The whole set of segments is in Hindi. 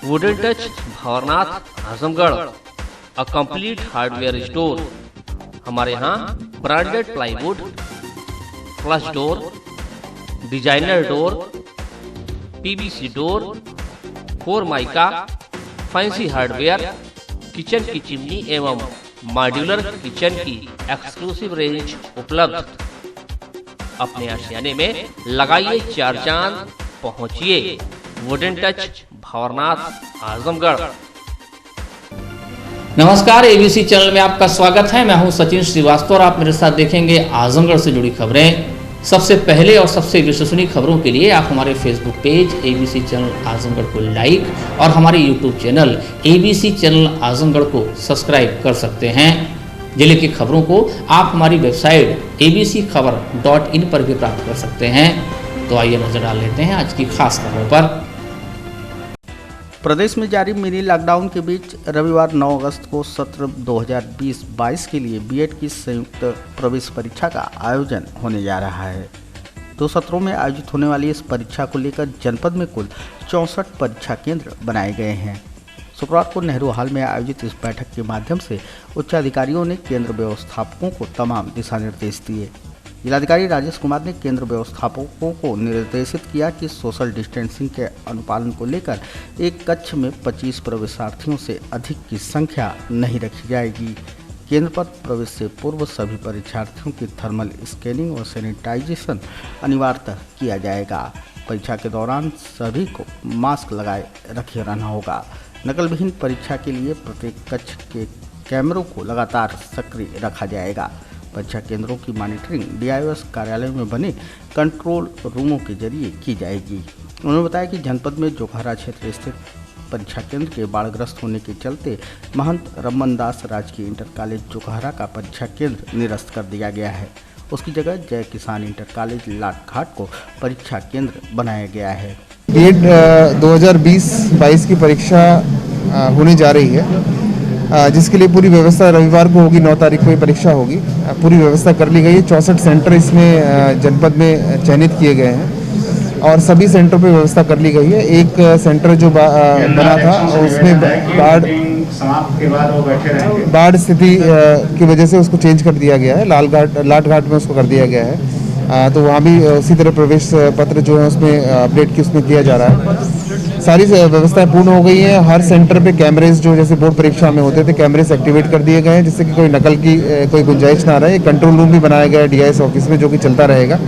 Wooden touch Bhanwarnath Azamgarh, a complete hardware store. हमारे यहाँ branded plywood, flush door, designer door, PVC door, formica, fancy hardware, kitchen की चिमनी एवं मॉड्यूलर किचन की एक्सक्लूसिव रेंज उपलब्ध। अपने आशियाने में लगाइए चार चांद, पहुंचिए वुडन टच भंवरनाथ आजमगढ़। नमस्कार, एबीसी चैनल में आपका स्वागत है। मैं हूं सचिन श्रीवास्तव और आप मेरे साथ देखेंगे आजमगढ़ से जुड़ी खबरें। सबसे पहले और सबसे विश्वसनीय खबरों के लिए आप हमारे Facebook page ABC channel Azamgarh को लाइक और हमारे YouTube channel ABC channel Azamgarh को सब्सक्राइब कर सकते हैं। जिले की खबरों को आप हमारी वेबसाइट abcखबर.in पर भी प्राप्त कर सकते हैं। तो आइए नजर डाल लेते हैं आज की खास खबरों पर। प्रदेश में जारी मिनी लॉकडाउन के बीच रविवार 9 अगस्त को सत्र 2020-22 के लिए बीएड की संयुक्त प्रवेश परीक्षा का आयोजन होने जा रहा है। 2 सत्रों में आयोजित होने वाली इस परीक्षा को लेकर जनपद में कुल 64 परीक्षा केंद्र बनाए गए हैं। शुक्रवार को नेहरू हॉल में आयोजित इस बैठक के माध्यम से उच्चाधिकारियों ने केंद्र व्यवस्थापकों को तमाम दिशा निर्देश दिए। जिलाधिकारी राजेश कुमार ने केंद्र व्यवस्थापकों को निर्देशित किया कि सोशल डिस्टेंसिंग के अनुपालन को लेकर एक कक्ष में 25 प्रवेशार्थियों से अधिक की संख्या नहीं रखी जाएगी। केंद्र पर प्रवेश से पूर्व सभी परीक्षार्थियों की थर्मल स्कैनिंग और सैनिटाइजेशन अनिवार्य किया जाएगा। परीक्षा के दौरान सभी को मास्क लगाए रखे रहना होगा। नकलविहीन परीक्षा के लिए प्रत्येक कक्ष के कैमरों को लगातार सक्रिय रखा जाएगा। परीक्षा केंद्रों की मॉनिटरिंग डीआईओएस कार्यालय में बने कंट्रोल रूमों के जरिए की जाएगी। उन्होंने बताया कि जनपद में जोखहरा क्षेत्र स्थित परीक्षा केंद्र के बाढ़ग्रस्त होने के चलते महंत रमन दास राजकीय इंटर कॉलेज जोखहरा का परीक्षा केंद्र निरस्त कर दिया गया है। उसकी जगह जय किसान इंटर कॉलेज लाटघाट को परीक्षा केंद्र बनाया गया है। बीएड 2020-22 की परीक्षा होने जा रही है, जिसके लिए पूरी व्यवस्था रविवार को होगी। 9 तारीख को ये परीक्षा होगी। पूरी व्यवस्था कर ली गई है। 64 सेंटर इसमें जनपद में चयनित किए गए हैं और सभी सेंटर पे व्यवस्था कर ली गई है। एक सेंटर जो बना था उसमें बाढ़ स्थिति की वजह से उसको चेंज कर दिया गया है। लाटघाट में उसको कर दिया गया है। तो वहाँ भी उसी तरह प्रवेश पत्र जो है उसमें अपडेट की उसमें किया जा रहा है। सारी व्यवस्थाएं पूर्ण हो गई हैं। हर सेंटर पे कैमरेज जो जैसे बोर्ड परीक्षा में होते थे कैमरेज एक्टिवेट कर दिए गए हैं, जिससे कि कोई नकल की कोई गुंजाइश ना रहे। कंट्रोल रूम भी बनाया गया है डीआईएस ऑफिस में, जो कि चलता रहेगा।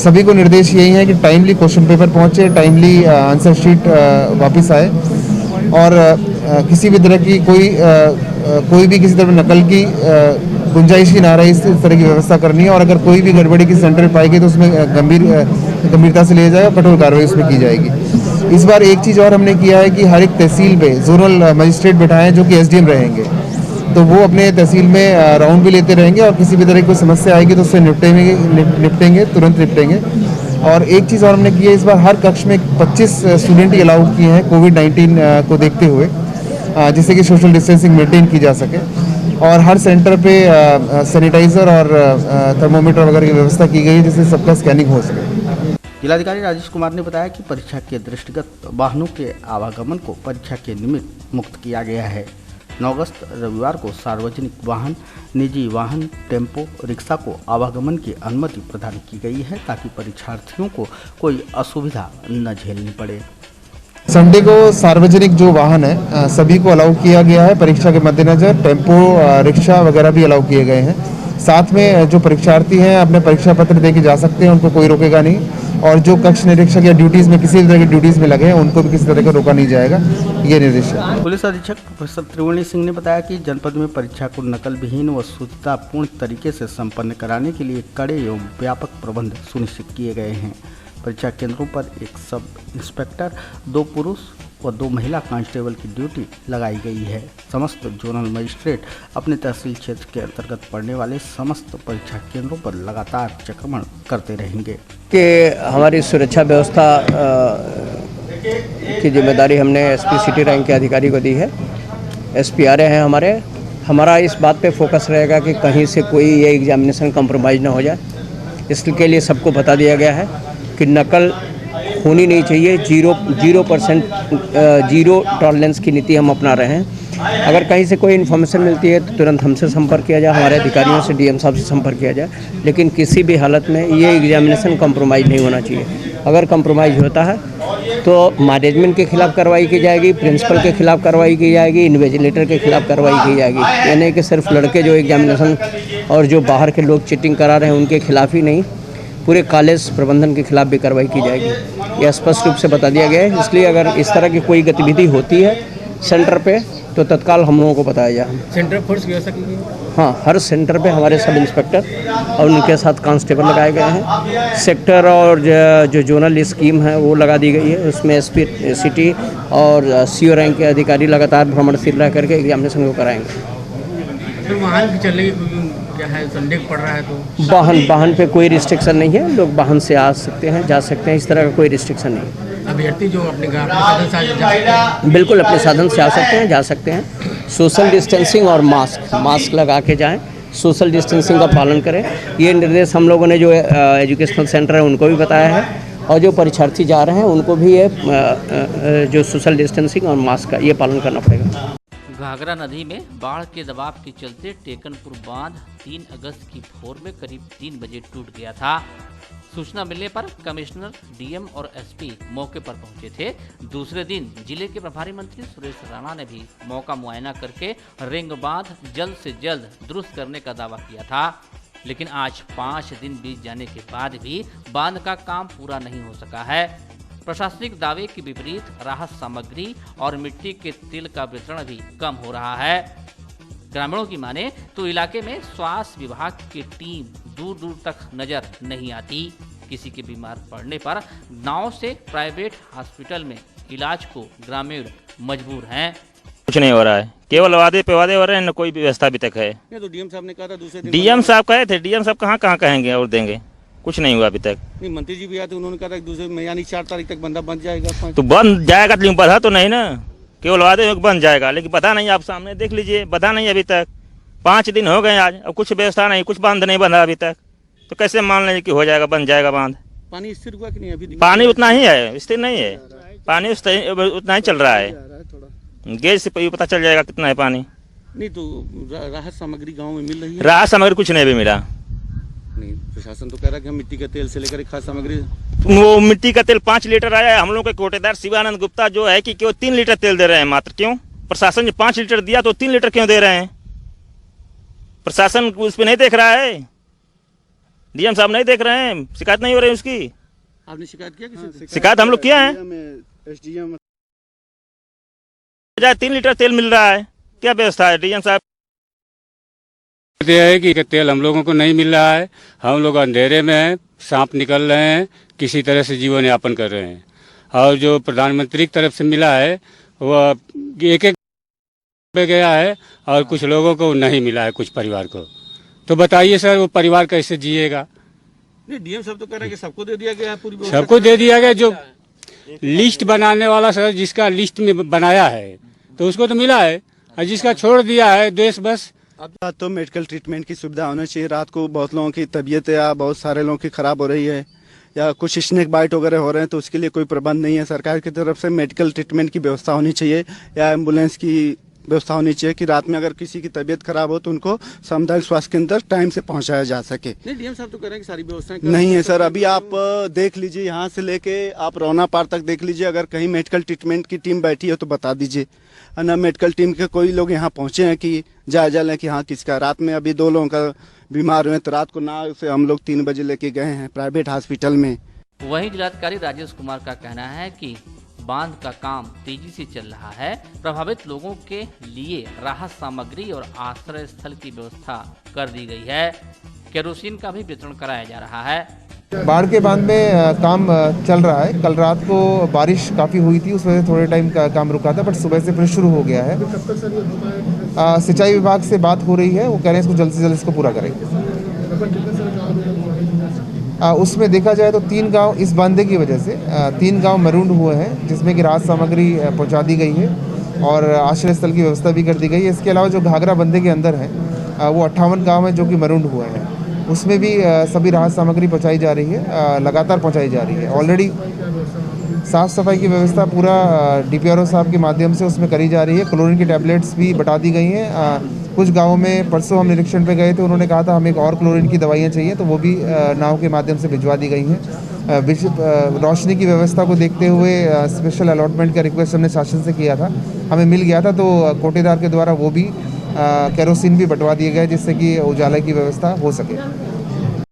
सभी को निर्देश यही है कि टाइमली क्वेश्चन पेपर पहुँचे, टाइमली आंसर शीट वापस आए और किसी भी तरह की कोई भी किसी तरह नकल की गुंजाइश ही ना रहे, इस तरह की व्यवस्था करनी है। और अगर कोई भी गड़बड़ी किसी सेंटर में पाई गई तो उसमें गंभीरता से लिया जाएगा, कठोर कार्रवाई उसमें की जाएगी। इस बार एक चीज़ और हमने किया है कि हर एक तहसील पे जोनल मजिस्ट्रेट बैठाएं जो कि एसडीएम रहेंगे, तो वो अपने तहसील में राउंड भी लेते रहेंगे और किसी भी तरह की कोई समस्या आएगी तो उससे निपटेंगे, तुरंत निपटेंगे। और एक चीज़ और हमने की है, इस बार हर कक्ष में 25 स्टूडेंट ही अलाउ किए हैं कोविड-19 को देखते हुए, जिससे कि सोशल डिस्टेंसिंग मेंटेन की जा सके। और हर सेंटर पे सैनिटाइजर और थर्मोमीटर वगैरह की व्यवस्था की गई है, जिससे सबका स्कैनिंग हो सके। जिलाधिकारी राजेश कुमार ने बताया कि परीक्षा के दृष्टिगत वाहनों के आवागमन को परीक्षा के निमित्त मुक्त किया गया है। 9 अगस्त रविवार को सार्वजनिक वाहन, निजी वाहन, टेम्पो, रिक्शा को आवागमन की अनुमति प्रदान की गई है ताकि परीक्षार्थियों को कोई असुविधा न झेलनी पड़े। संडे को सार्वजनिक जो वाहन है सभी को अलाउ किया गया है। परीक्षा के मद्देनजर टेम्पो, रिक्शा वगैरह भी अलाउ किए गए हैं। साथ में जो परीक्षार्थी हैं अपने परीक्षा पत्र दे के जा सकते हैं, उनको कोई रोकेगा नहीं। और जो कक्ष निरीक्षक या ड्यूटीज़ में किसी तरह की ड्यूटीज़ में लगे हैं उनको भी किसी तरह का रोका नहीं जाएगा, ये निर्देश है। पुलिस अधीक्षक प्रोफेसर त्रिवेणी सिंह ने बताया कि जनपद में परीक्षा को नकल विहीन व शुचितापूर्ण तरीके से संपन्न कराने के लिए कड़े एवं व्यापक प्रबंध सुनिश्चित किए गए हैं। परीक्षा केंद्रों पर एक सब इंस्पेक्टर, 2 पुरुष व 2 महिला कांस्टेबल की ड्यूटी लगाई गई है। समस्त जोनल मजिस्ट्रेट अपने तहसील क्षेत्र के अंतर्गत पड़ने वाले समस्त परीक्षा केंद्रों पर लगातार चेकमण करते रहेंगे। कि हमारी सुरक्षा व्यवस्था की जिम्मेदारी हमने एसपी सिटी रैंक के अधिकारी को दी है। एसपी आ रहे हैं हमारा इस बात पे फोकस रहेगा कि कहीं से कोई ये एग्जामिनेशन कंप्रोमाइज़ ना हो जाए। इसके लिए सबको बता दिया गया है कि नकल होनी नहीं चाहिए। 0% टॉलरेंस की नीति हम अपना रहे हैं। अगर कहीं से कोई इन्फॉर्मेशन मिलती है तो तुरंत हमसे संपर्क किया जाए, हमारे अधिकारियों से, डीएम साहब से संपर्क किया जाए, लेकिन किसी भी हालत में ये एग्जामिनेशन कॉम्प्रोमाइज़ नहीं होना चाहिए। अगर कॉम्प्रोमाइज़ होता है तो मैनेजमेंट के खिलाफ कार्रवाई की जाएगी, प्रिंसिपल के खिलाफ कार्रवाई की जाएगी, इन्विजिलेटर के खिलाफ कार्रवाई की जाएगी। यानी कि सिर्फ लड़के जो एग्जामिनेशन और जो बाहर के लोग चीटिंग करा रहे हैं उनके खिलाफ ही नहीं, पूरे कॉलेज प्रबंधन के खिलाफ भी कार्रवाई की जाएगी। यह स्पष्ट रूप से बता दिया गया है। इसलिए अगर इस तरह की कोई गतिविधि होती है सेंटर पे तो तत्काल हम लोगों को बताया जाए। सेंटर फोर्स की व्यवस्था की गई? हाँ, हर सेंटर पे हमारे सब इंस्पेक्टर और उनके साथ कांस्टेबल लगाए गए हैं। सेक्टर और जो जोनल स्कीम है वो लगा दी गई है। उसमें एसपी सिटी और सीओ रैंक के अधिकारी लगातार भ्रमणशील रह करके एग्जामिनेशन को कराएंगे। तो वाहन की चलने की क्या है, संदेह पड़ रहा है तो वाहन पे कोई रिस्ट्रिक्शन नहीं है। लोग वाहन से आ सकते हैं, जा सकते हैं, इस तरह का कोई रिस्ट्रिक्शन नहीं है। अभ्यर्थी जो अपने साधन से जा सकते हैं? बिल्कुल अपने साधन से आ सकते हैं, जा सकते हैं। सोशल डिस्टेंसिंग और मास्क लगा के जाएं, सोशल डिस्टेंसिंग का पालन करें। ये निर्देश हम लोगों ने जो एजुकेशनल सेंटर है उनको भी बताया है, और जो परीक्षार्थी जा रहे हैं उनको भी ये जो सोशल डिस्टेंसिंग और मास्क का ये पालन करना पड़ेगा। घाघरा नदी में बाढ़ के दबाव के चलते टेकनपुर बांध 3 अगस्त की भोर में करीब 3 बजे टूट गया था। सूचना मिलने पर कमिश्नर, डीएम और एसपी मौके पर पहुंचे थे। दूसरे दिन जिले के प्रभारी मंत्री सुरेश राणा ने भी मौका मुआयना करके रिंग बांध जल्द से जल्द दुरुस्त करने का दावा किया था, लेकिन आज 5 दिन बीत जाने के बाद भी बांध का काम पूरा नहीं हो सका है। प्रशासनिक दावे के विपरीत राहत सामग्री और मिट्टी के तेल का वितरण भी कम हो रहा है। ग्रामीणों की माने तो इलाके में स्वास्थ्य विभाग की टीम दूर दूर तक नजर नहीं आती। किसी के बीमार पड़ने पर गांव से प्राइवेट हॉस्पिटल में इलाज को ग्रामीण मजबूर हैं। कुछ नहीं हो रहा है, केवल वादे पे वादे हो रहे हैं, न कोई व्यवस्था अभी तक है। ये तो डीएम साहब ने कहा था दूसरे दिन। डीएम साहब कहे थे, डीएम साहब कहाँ कहेंगे और देंगे, कुछ नहीं हुआ अभी तक। नहीं, मंत्री जी भी आए थे, उन्होंने कहा था दूसरे में यानी 4 तारीख तक बंदा बन जाएगा। तो बन जाएगा, लेकिन बधा तो नहीं ना, केवल वादे में बन जाएगा, लेकिन बधा नहीं। आप सामने देख लीजिए, बधा नहीं अभी तक। 5 दिन हो गए आज, अब कुछ व्यवस्था नहीं, कुछ बांध नहीं बंधा अभी तक, तो कैसे मान लें कि हो जाएगा, बन जाएगा बांध। पानी स्थिर हुआ कि नहीं? अभी पानी उतना ही है, स्थिर नहीं है। पानी उतना ही चल रहा है, गेज से पता चल जाएगा कितना है पानी। नहीं तो राहत सामग्री गाँव में मिल रही है? राहत सामग्री कुछ नहीं भी मिला। नहीं, प्रशासन तो कह रहा है कि हम मिट्टी का तेल से लेकर खाद्य सामग्री। वो मिट्टी का तेल 5 लीटर आया है। हम लोग के कोटेदार शिवानंद गुप्ता जो है कि केवल 3 लीटर तेल दे रहे हैं मात्र। क्यों? प्रशासन ने 5 लीटर दिया तो 3 लीटर क्यों दे रहे हैं? प्रशासन उस पर नहीं देख रहा है, डीएम साहब नहीं देख रहे हैं, शिकायत नहीं हो रही उसकी। आपने शिकायत किया किसी? शिकायत हम लोग किया है। 3 लीटर तेल मिल रहा है, क्या व्यवस्था है? डीएम साहब कहते हैं कि तेल हम लोगों को नहीं मिल रहा है, हम लोग अंधेरे में हैं, सांप निकल रहे हैं, किसी तरह से जीवन यापन कर रहे हैं। और जो प्रधानमंत्री की तरफ से मिला है वो एक पे गया है और कुछ लोगों को नहीं मिला है, कुछ परिवार को। तो बताइए सर, वो परिवार कैसे जिएगा? नहीं, डीएम साहब तो कह रहे हैं कि सबको दे दिया गया है, पूरी सबको दे दिया गया। जो लिस्ट बनाने वाला सर, जिसका लिस्ट में बनाया है तो उसको तो मिला है, और जिसका छोड़ दिया है देश बस। अब तो मेडिकल ट्रीटमेंट की सुविधा होना चाहिए। रात को बहुत लोगों की तबीयत या बहुत सारे लोगों की खराब हो रही है, या कुछ स्नेक बाइट वगैरह हो रहे हैं, तो उसके लिए कोई प्रबंध नहीं है। सरकार की तरफ से मेडिकल ट्रीटमेंट की व्यवस्था होनी चाहिए, या एम्बुलेंस की व्यवस्था होनी चाहिए कि रात में अगर किसी की तबीयत खराब हो तो उनको सामुदायिक स्वास्थ्य केंद्र टाइम से पहुंचाया जा सके। नहीं, डीएम साहब तो कह रहे हैं कि सारी व्यवस्थाएं नहीं है सर। अभी आप देख लीजिए, यहाँ से लेके आप रौना पार तक देख लीजिए, अगर कहीं मेडिकल ट्रीटमेंट की टीम बैठी है तो बता दीजिए। ना मेडिकल टीम के कोई लोग यहाँ पहुंचे हैं कि जायजा लें कि हाँ किसका। रात में अभी 2 लोगों का बीमार हुए, तो रात को ना से हम लोग 3 बजे लेके गए हैं प्राइवेट हॉस्पिटल में। वहीं जिलाधिकारी राजेश कुमार का कहना है कि बांध का काम तेजी से चल रहा है। प्रभावित लोगों के लिए राहत सामग्री और आश्रय स्थल की व्यवस्था कर दी गई है। केरोसिन का भी वितरण कराया जा रहा है। बाढ़ के बांध में काम चल रहा है। कल रात को बारिश काफ़ी हुई थी, उस वजह से थोड़े टाइम का काम रुका था, बट सुबह से फिर शुरू हो गया है। सिंचाई विभाग से बात हो रही है, वो कह रहे हैं इसको जल्द से जल्द इसको पूरा करेंगे। उसमें देखा जाए तो 3 गांव इस बांधे की वजह से 3 गांव मरून हुए हैं, जिसमें कि राहत सामग्री पहुंचा दी गई है और आश्रय स्थल की व्यवस्था भी कर दी गई है। इसके अलावा जो घाघरा बंधे के अंदर हैं वो 58 गांव हैं जो कि मरून हुए हैं, उसमें भी सभी राहत सामग्री पहुंचाई जा रही है, लगातार पहुंचाई जा रही है। ऑलरेडी साफ़ सफाई की व्यवस्था पूरा DPRO साहब के माध्यम से उसमें करी जा रही है। क्लोरीन की टैबलेट्स भी बटा दी गई हैं। कुछ गाँवों में परसों हम निरीक्षण पे गए थे, उन्होंने कहा था हमें एक और क्लोरीन की दवाइयाँ चाहिए, तो वो भी नाव के माध्यम से भिजवा दी गई हैं। रोशनी की व्यवस्था को देखते हुए स्पेशल अलॉटमेंट का रिक्वेस्ट हमने शासन से किया था, हमें मिल गया था, तो कोटेदार के द्वारा वो भी केरोसिन भी बंटवा दिए गए जिससे कि उजाला की व्यवस्था हो सके।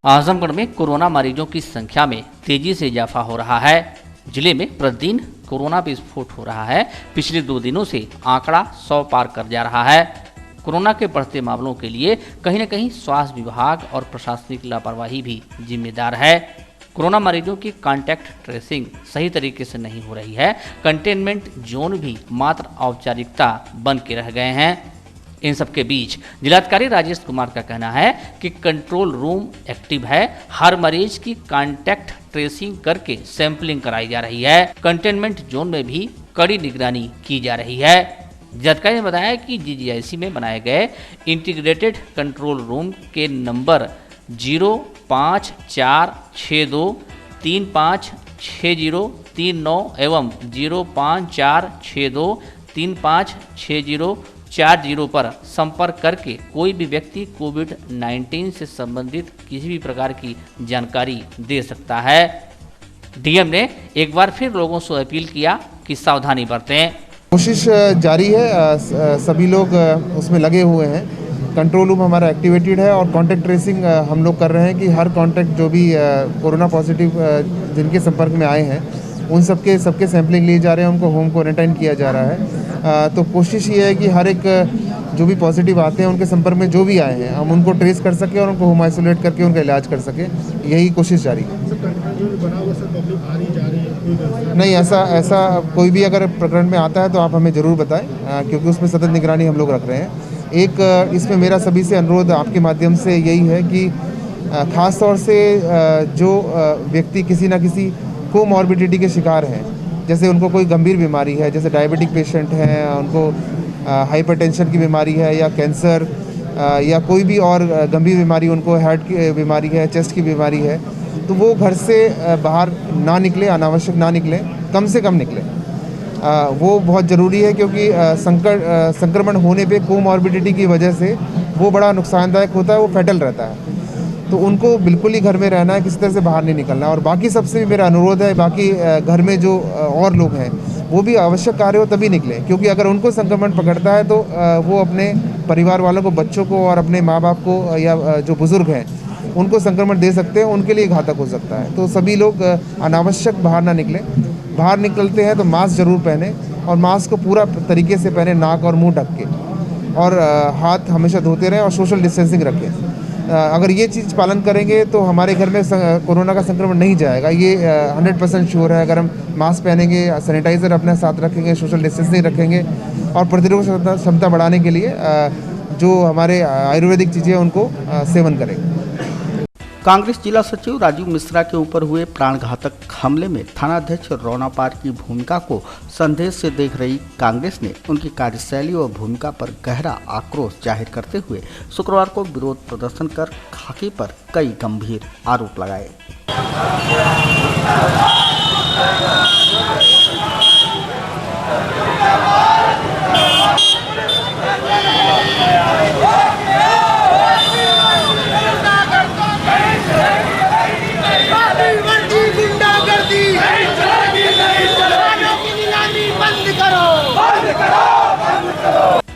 आजमगढ़ में कोरोना मरीजों की संख्या में तेजी से इजाफा हो रहा है। जिले में प्रतिदिन कोरोना विस्फोट हो रहा है। पिछले 2 दिनों से आंकड़ा 100 पार कर जा रहा है। कोरोना के बढ़ते मामलों के लिए कहीं न कहीं स्वास्थ्य विभाग और प्रशासनिक लापरवाही भी जिम्मेदार है। कोरोना मरीजों की कांटेक्ट ट्रेसिंग सही तरीके से नहीं हो रही है। कंटेनमेंट जोन भी मात्र औपचारिकता बन के रह गए हैं। इन सबके बीच जिलाधिकारी राजेश कुमार का कहना है कि कंट्रोल रूम एक्टिव है। हर मरीज की कांटेक्ट ट्रेसिंग करके सैंपलिंग कराई जा रही है। कंटेनमेंट जोन में भी कड़ी निगरानी की जा रही है। जिलाधिकारी ने बताया कि GGIC में बनाए गए इंटीग्रेटेड कंट्रोल रूम के नंबर 0546235603 एवं 0546235640 पर संपर्क करके कोई भी व्यक्ति कोविड-19 से संबंधित किसी भी प्रकार की जानकारी दे सकता है। DM ने एक बार फिर लोगों से अपील किया कि सावधानी बरतें। कोशिश जारी है, सभी लोग उसमें लगे हुए हैं। कंट्रोल रूम हमारा एक्टिवेटेड है और कॉन्टैक्ट ट्रेसिंग हम लोग कर रहे हैं कि हर कॉन्टैक्ट जो भी कोरोना पॉजिटिव जिनके संपर्क में आए हैं उन सबके सैंपलिंग लिए जा रहे हैं, उनको होम क्वारंटाइन किया जा रहा है। तो कोशिश ये है कि हर एक जो भी पॉजिटिव आते हैं उनके संपर्क में जो भी आए हैं हम उनको ट्रेस कर सकें और उनको होम आइसोलेट करके उनका इलाज कर सकें, यही कोशिश जारी है। नहीं, ऐसा कोई भी अगर प्रकरण में आता है तो आप हमें ज़रूर बताएं, क्योंकि उसमें सतत निगरानी हम लोग रख रहे हैं। एक इसमें मेरा सभी से अनुरोध आपके माध्यम से यही है कि ख़ास तौर से जो व्यक्ति किसी न किसी कोमॉर्बिडिटी के शिकार हैं, जैसे उनको कोई गंभीर बीमारी है, जैसे डायबिटिक पेशेंट हैं, उनको हाइपरटेंशन की बीमारी है या कैंसर या कोई भी और गंभीर बीमारी, उनको हार्ट की बीमारी है, चेस्ट की बीमारी है, तो वो घर से बाहर ना निकले, अनावश्यक ना निकलें, कम से कम निकलें। वो बहुत ज़रूरी है क्योंकि संक्रमण होने पे कोमॉर्बिडिटी की वजह से वो बड़ा नुकसानदायक होता है, वो फैटल रहता है। तो उनको बिल्कुल ही घर में रहना है, किसी तरह से बाहर नहीं निकलना। और बाकी सबसे भी मेरा अनुरोध है, बाकी घर में जो और लोग हैं वो भी आवश्यक कार्य हो तभी निकलें, क्योंकि अगर उनको संक्रमण पकड़ता है तो वो अपने परिवार वालों को, बच्चों को और अपने माँ बाप को या जो बुज़ुर्ग हैं उनको संक्रमण दे सकते हैं, उनके लिए घातक हो सकता है। तो सभी लोग अनावश्यक बाहर ना निकलें। बाहर निकलते हैं तो मास्क ज़रूर पहने और मास्क को पूरा तरीके से पहने, नाक और मुंह ढक के, और हाथ हमेशा धोते रहें और सोशल डिस्टेंसिंग रखें। अगर ये चीज़ पालन करेंगे तो हमारे घर में कोरोना का संक्रमण नहीं जाएगा, ये 100% श्योर है। अगर हम मास्क पहनेंगे, सैनिटाइज़र अपने साथ रखेंगे, सोशल डिस्टेंसिंग रखेंगे और प्रतिरोधक क्षमता बढ़ाने के लिए जो हमारे आयुर्वेदिक चीज़ें उनको सेवन करेंगे। कांग्रेस जिला सचिव राजीव मिश्रा के ऊपर हुए प्राणघातक हमले में थानाध्यक्ष रोना पार की भूमिका को संदेह से देख रही कांग्रेस ने उनकी कार्यशैली और भूमिका पर गहरा आक्रोश जाहिर करते हुए शुक्रवार को विरोध प्रदर्शन कर खाकी पर कई गंभीर आरोप लगाए।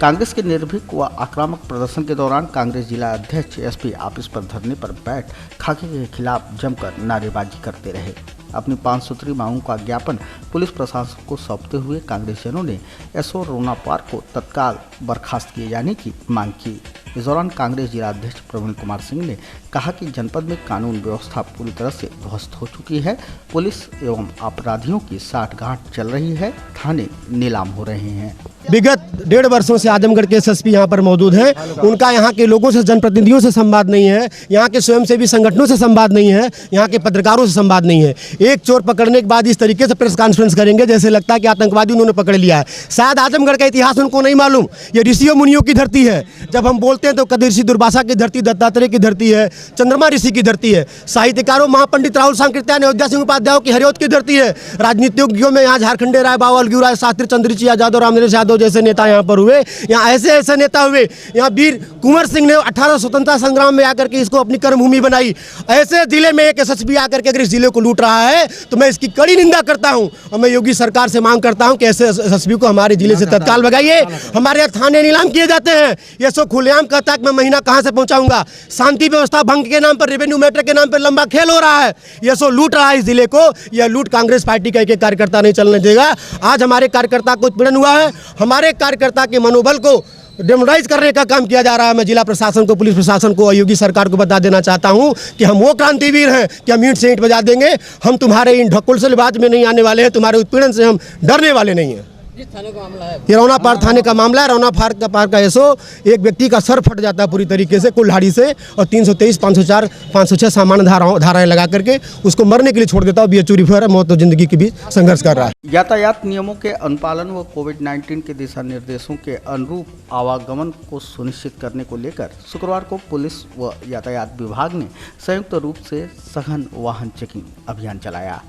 कांग्रेस के निर्भीक व आक्रामक प्रदर्शन के दौरान कांग्रेस जिला अध्यक्ष SP ऑफिस पर धरने पर बैठ खाकी के खिलाफ जमकर नारेबाजी करते रहे। अपनी 5 सूत्री मांगों का ज्ञापन पुलिस प्रशासन को सौंपते हुए कांग्रेसियों ने SO रोना पार को तत्काल बर्खास्त किए जाने की मांग की। इस दौरान कांग्रेस जिला अध्यक्ष प्रवीण कुमार सिंह ने कहा कि जनपद में कानून व्यवस्था पूरी तरह से ध्वस्त हो चुकी है। पुलिस एवं अपराधियों की साठगांठ चल रही है, थाने नीलाम हो रहे हैं। विगत 1.5 वर्षों से आजमगढ़ के SSP यहाँ पर मौजूद हैं। उनका यहाँ के लोगों से, जनप्रतिनिधियों से संवाद नहीं है, यहाँ के स्वयंसेवी संगठनों से संवाद नहीं है, यहाँ के पत्रकारों से संवाद नहीं है। एक चोर पकड़ने के बाद इस तरीके से प्रेस कॉन्फ्रेंस करेंगे जैसे लगता है कि आतंकवादी उन्होंने पकड़ लिया है। शायद आजमगढ़ का इतिहास उनको नहीं मालूम, ये ऋषियों मुनियों की धरती है। जब हम बोलते हैं तो कभी ऋषि दुर्वासा की धरती, दत्तात्रेय की धरती है, चंद्रमा ऋषि की धरती है। साहित्यकारों महापंडित राहुल सांकृत्यायन, अयोध्या सिंह उपाध्याय की हरिऔध की धरती है। राजनीतिज्ञों में यहाँ झारखंड राय, बाबा अलगू राय शास्त्री, चंद्रची यादव, रामनरेश यादव जैसे नेता यहाँ पर हुए। यहाँ ऐसे ऐसे नेता हुए। यहाँ वीर कुंवर सिंह ने 18 स्वतंत्रता संग्राम में आकर के इसको अपनी कर्मभूमि बनाई। ऐसे जिले में एक एसएसपी आकर के अगर इस जिले को लूट रहा है तो मैं इसकी कड़ी निंदा करता हूं और मैं योगी सरकार से मांग करता हूं कि ऐसे एसएसपी को हमारे जिले से तत्काल भगाइए। हमारे यहाँ थाने नीलाम किए जाते हैं। ये सो खुलेआम कहता है कि मैं महीना कहां से पहुंचाऊंगा। शांति व्यवस्था भंग के नाम पर, रेवेन्यू मैटर के नाम पर लंबा खेल हो रहा है। ये सो लूट रहा है इस जिले को। यह लूट कांग्रेस पार्टी का एक कार्यकर्ता नहीं चलने देगा। आज हमारे कार्यकर्ता को उत्पीड़न हुआ है। हमारे कार्यकर्ता के मनोबल को डेमोराइज करने का काम किया जा रहा है। मैं जिला प्रशासन को, पुलिस प्रशासन को, योगी सरकार को बता देना चाहता हूं कि हम वो क्रांतिवीर हैं कि हम ईंट से ईंट बजा देंगे। हम तुम्हारे इन ढकोल से लिबाज में नहीं आने वाले हैं। तुम्हारे उत्पीड़न से हम डरने वाले नहीं हैं। ये रौना पार थाने का मामला है। रौना पार का एसओ, एक व्यक्ति का सर फट जाता है पूरी तरीके से कुल्हाड़ी से और 323, 504, 506 सामान्य धाराएं लगा करके उसको मरने के लिए छोड़ देता है। बीएचयू रिफर है, मौत और जिंदगी के बीच संघर्ष कर रहा है। यातायात नियमों के अनुपालन व कोविड-19 के दिशा निर्देशों के अनुरूप आवागमन को सुनिश्चित करने को लेकर शुक्रवार को पुलिस व यातायात विभाग ने संयुक्त रूप से सघन वाहन चेकिंग अभियान चलाया।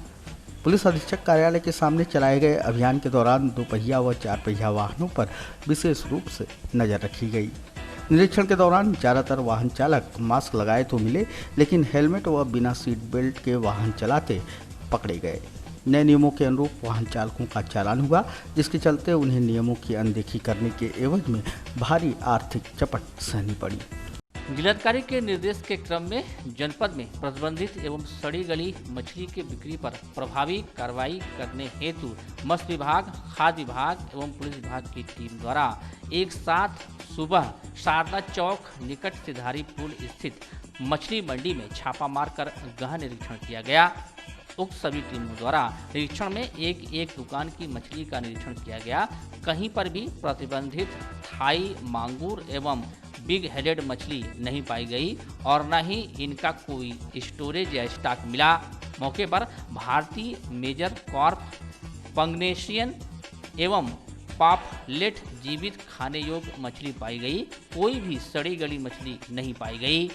पुलिस अधीक्षक कार्यालय के सामने चलाए गए अभियान के दौरान 2 पहिया व 4 पहिया वाहनों पर विशेष रूप से नज़र रखी गई। निरीक्षण के दौरान ज़्यादातर वाहन चालक मास्क लगाए तो मिले, लेकिन हेलमेट व बिना सीट बेल्ट के वाहन चलाते पकड़े गए। नए नियमों के अनुरूप वाहन चालकों का चालान हुआ, जिसके चलते उन्हें नियमों की अनदेखी करने के एवज में भारी आर्थिक चपट सहनी पड़ी। जिलाधिकारी के निर्देश के क्रम में जनपद में प्रतिबंधित एवं सड़ी गली मछली के बिक्री पर प्रभावी कार्रवाई करने हेतु मत्स्य विभाग, खाद्य विभाग एवं पुलिस विभाग की टीम द्वारा एक साथ सुबह शारदा चौक निकट सिधारी पुल स्थित मछली मंडी में छापा मारकर गहन निरीक्षण किया गया। उक्त सभी टीमों द्वारा निरीक्षण में एक एक दुकान की मछली का निरीक्षण किया गया। कहीं पर भी प्रतिबंधित थाई, मांगूर एवं बिग हेडेड मछली नहीं पाई गई और न ही इनका कोई स्टोरेज या स्टॉक मिला। मौके पर भारतीय मेजर कॉर्प, पंगनेशियन एवं पापलेट जीवित खाने योग्य मछली पाई गई। कोई भी सड़ी गली मछली नहीं पाई गई।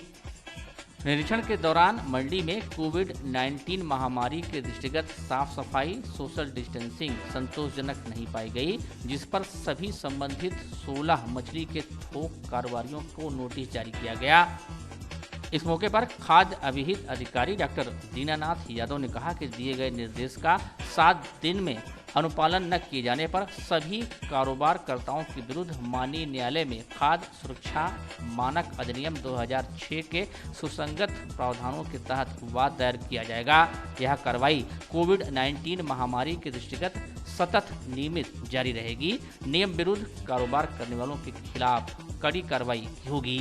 निरीक्षण के दौरान मंडी में कोविड-19 महामारी के दृष्टिगत साफ सफाई, सोशल डिस्टेंसिंग संतोषजनक नहीं पाई गई, जिस पर सभी संबंधित 16 मछली के थोक कारोबारियों को नोटिस जारी किया गया। इस मौके पर खाद्य अभिहित अधिकारी डॉक्टर दीनानाथ यादव ने कहा कि दिए गए निर्देश का 7 दिन में अनुपालन न किए जाने पर सभी कारोबारकर्ताओं के विरुद्ध माननीय न्यायालय में खाद्य सुरक्षा मानक अधिनियम 2006 के सुसंगत प्रावधानों के तहत वाद दायर किया जाएगा। यह कार्रवाई कोविड-19 महामारी के दृष्टिगत सतत नियमित जारी रहेगी। नियम विरुद्ध कारोबार करने वालों के खिलाफ कड़ी कार्रवाई होगी।